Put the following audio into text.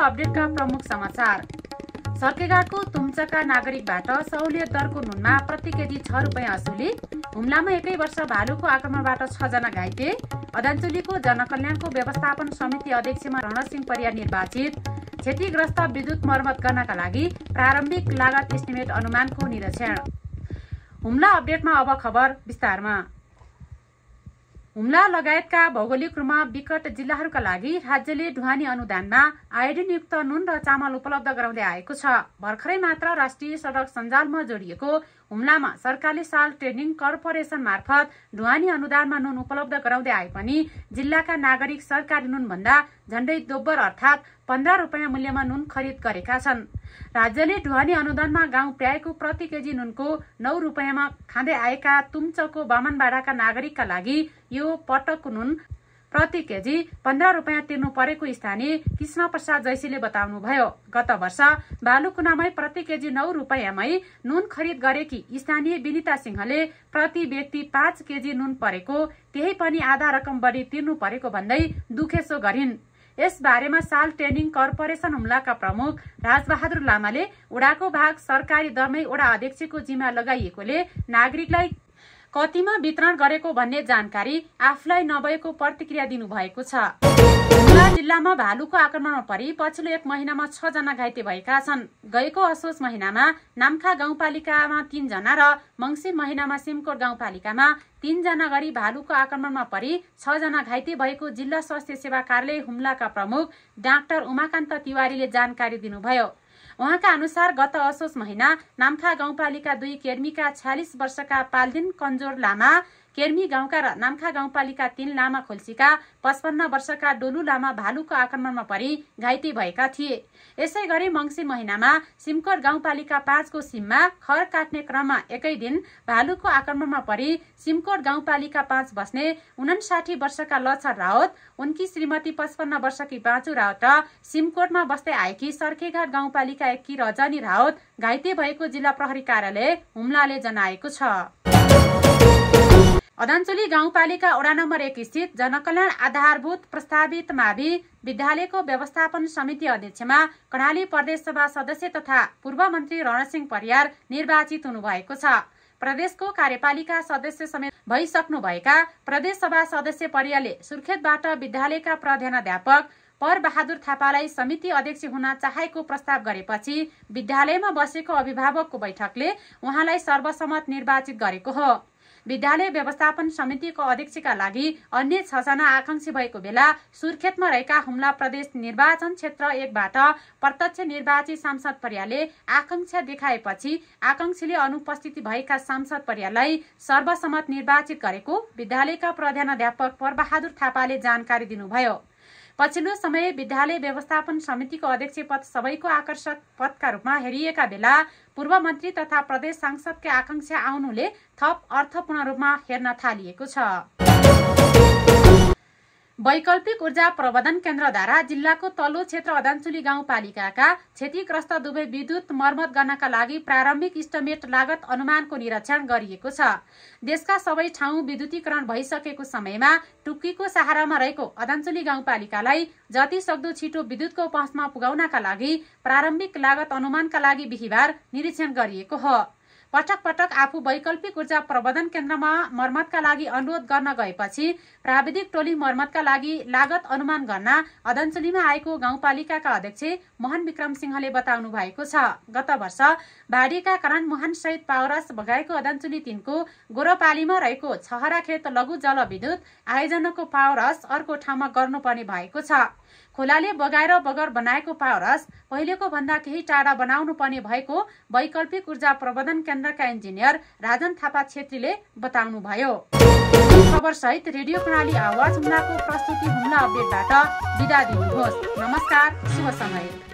अपडेटका प्रमुख समाचार। सर्केगाडको तुम्चका नागरिकबाट सहुलियत दरको नुनमा प्रति केजी 6 रुपैयाँ असुली। हुम्लामा एकै वर्ष भालुको आक्रमणबाट 6 जना घाइते। अदानचुलीको जनकल्याणको व्यवस्थापन समिति अध्यक्षमा रणसिंह परियार निर्वाचित। क्षतिग्रस्त विद्युत मर्मत गर्नका लागि प्रारम्भिक लागत एस्टिमेट अनुमानको निरीक्षण। हुम्ला अपडेटमा अब खबर विस्तारमा। हुम्ला लगायतका भौगोलिक रूपमा विकट जिल्लाहरूका लागि राज्यले ढुवानी अनुदानमा आयोडिनयुक्त नुन र चामल उपलब्ध गराउँदै आएको छ। भर्खरै मात्र राष्ट्रिय सडक सञ्जालमा जोडिएको हुम्लामा सरकारले साल ट्रेडिङ कर्पोरेसन मार्फत ढुवानी अनुदानमा नुन उपलब्ध गराउँदै आए पनि जिल्लाका नागरिक सरकारी नुन भन्दा झण्डै दोब्बर अर्थात् 15 रुपैयाँ मूल्यमा नुन खरिद गरेका छन्। राज्यले ढुवानी अनुदानमा गाउँ प्रायको प्रति केजी नुनको 9 रुपैयाँमा खाँदै आएका तुम्चको बामनबाडाका नागरिकका लागि यो पटकको नुन प्रति केजी 15 रुपैयाँ तिर्नु परेको स्थानीय कृष्ण प्रसाद जैसीले बताउनुभयो। गत वर्ष बालुकुनामै प्रति केजी 9 रुपैयाँमै नुन खरिद गरेकी स्थानीय विनिता सिंहले प्रति व्यक्ति 5 केजी नुन परेको, त्यही पनि आधा रकम बढी तिर्नु परेको भन्दै दुखेसो गरिन्। यस बारेमा साल ट्रेडिङ कर्पोरेसन हुम्लाका प्रमुख राजबहादुर लामाले ओडाको भाग सरकारी दरमै ओडा अध्यक्षको जिम्मा लगाइएकोले नागरिकलाई कतिमा वितरण गरेको भन्ने जानकारी आफूलाई नभएको प्रतिक्रिया दिनुभएको छ। हुम्ला जिल्लामा भालुको आक्रमणमा परि पछिल्लो 1 महिनामा 6 जना घाइते भएका छन्। गएको असोज महिनामा नाम्खा गाउँपालिकामा 3 जना र मंसिर महिनामा सिमकोट गाउँपालिकामा 3 जना गरी भालुको आक्रमणमा परि 6 जना घाइते भएको जिल्ला स्वास्थ्य सेवा कार्यालय हुम्लाका प्रमुख डाक्टर उमाकान्त तिवारीले जानकारी दिनुभयो। उहाँका अनुसार गत असोज महिना नाम्खा गाउँपालिका 2 केर्मीका 46 वर्षका पाल्दिन कन्जोर लामा, केर्मी गाउँका र नाम्खा गाउँपालिका 3 लामा खोल्सीका 55 वर्षका डोलु लामा भालुको आक्रमणमा परि घाइते भएका थिए। यसै गरी मंसिर महिनामा सिमकोट गाउँपालिका 5 को सिममा खर काट्ने क्रममा एकै दिन भालुको आक्रमणमा परि सिमकोट गाउँपालिका 5 बस्ने 59 वर्षका लच्छर राउत, उनकी श्रीमती 55 वर्षकी बाँचु राउत र सिमकोटमा बस्दै आएकी सर्केघाट गाउँपालिका 1 की रजनी राउत घाइते भएको जिल्ला प्रहरी कार्यालय हुम्लाले जनाएको छ। अदानचुली गाउँपालिका वडा नम्बर 1 स्थित जनकल्याण आधारभूत प्रस्तावित मावि विद्यालयको व्यवस्थापन समिति अध्यक्षमा कर्णाली प्रदेश सभा सदस्य तथा पूर्व मन्त्री रणसिंह परियार निर्वाचित हुनुभएको छ। प्रदेशको कार्यपालिका सदस्य समेत भइसक्नुभएका प्रदेश सभा सदस्य परियारले सुर्खेतबाट विद्यालयका प्रधानाध्यापक पर बहादुर थापालाई समिति अध्यक्ष हुन चाहेको प्रस्ताव गरेपछि विद्यालयमा बसेको अभिभावकको बैठकले उहाँलाई सर्वसम्मत निर्वाचित गरेको हो। विद्यालय व्यवस्थापन समितिको अध्यक्षका लागि अन्य 6 जना आकांक्षी भएको बेला सुर्खेतमा रहेका हुम्ला प्रदेश निर्वाचन क्षेत्र 1 बाट प्रत्यक्ष निर्वाचित सांसद परियारले आकांक्षा देखाएपछि आकांक्षीले अनुपस्थिति भएका सांसद परियारलाई सर्वसम्मत निर्वाचित गरेको विद्यालयका प्रधानाध्यापक परबहादुर थापाले जानकारी दिनुभयो। पछिल्लो समय विद्यालय व्यवस्थापन समितिको अध्यक्ष पद सबैको आकर्षक पदका रूपमा हेरिएका बेला पूर्व मन्त्री तथा प्रदेश सांसदका आकांक्षा आउनुले थप अर्थपूर्ण रूपमा हेर्न थालिएको छ। वैकल्पिक ऊर्जा प्रबन्धन केन्द्रद्वारा जिल्लाको तल्लो क्षेत्र अदानचुली गाउँपालिकाका क्षतिग्रस्त दुवै विद्युत मर्मत गर्नका लागि प्रारम्भिक इस्टिमेट लागत अनुमानको निरीक्षण गरिएको छ। देशका सबै ठाउँ विद्युतीकरण भइसकेको समयमा टुक्कीको सहारामा रहेको अदानचुली गाउँपालिकालाई जति सक्दो छिटो विद्युतको पहुँचमा पुगाउनका लागि प्रारम्भिक लागत अनुमानका लागि बिहिबार निरीक्षण गरिएको हो। पटक पटक आफू वैकल्पिक ऊर्जा प्रबन्धन केन्द्रमा मर्मतका लागि अनुरोध गर्न गएपछि प्राविधिक टोली मर्मतका लागि लागत अनुमान गर्न अदानचुलीमा आएको गाउँपालिकाका अध्यक्ष मोहन विक्रम सिंहले बताउनु भएको छ। गत वर्ष बाढीका कारण मुहान सहित पावरस बगाएको अदानचुली 3 को गोरोपालीमा रहेको छहराखेत लघु जलविद्युत आयोजनाको पावरस अर्को ठाउँमा गर्नुपर्ने भएको छ। खोलाले बगाएर बगर बनाएको पावरस पहिलेको भन्दा केही टाढा बनाउनु पर्ने भएको वैकल्पिक ऊर्जा प्रबन्धन केन्द्रका इन्जिनियर राजन थापा छेत्रीले बताउनुभयो। खबर सहित रेडियो प्रणाली आवाज हुम्लाको प्रस्तुति हुम्ला अपडेटबाट बिदा दिनुहोस्। नमस्कार, शुभ समय।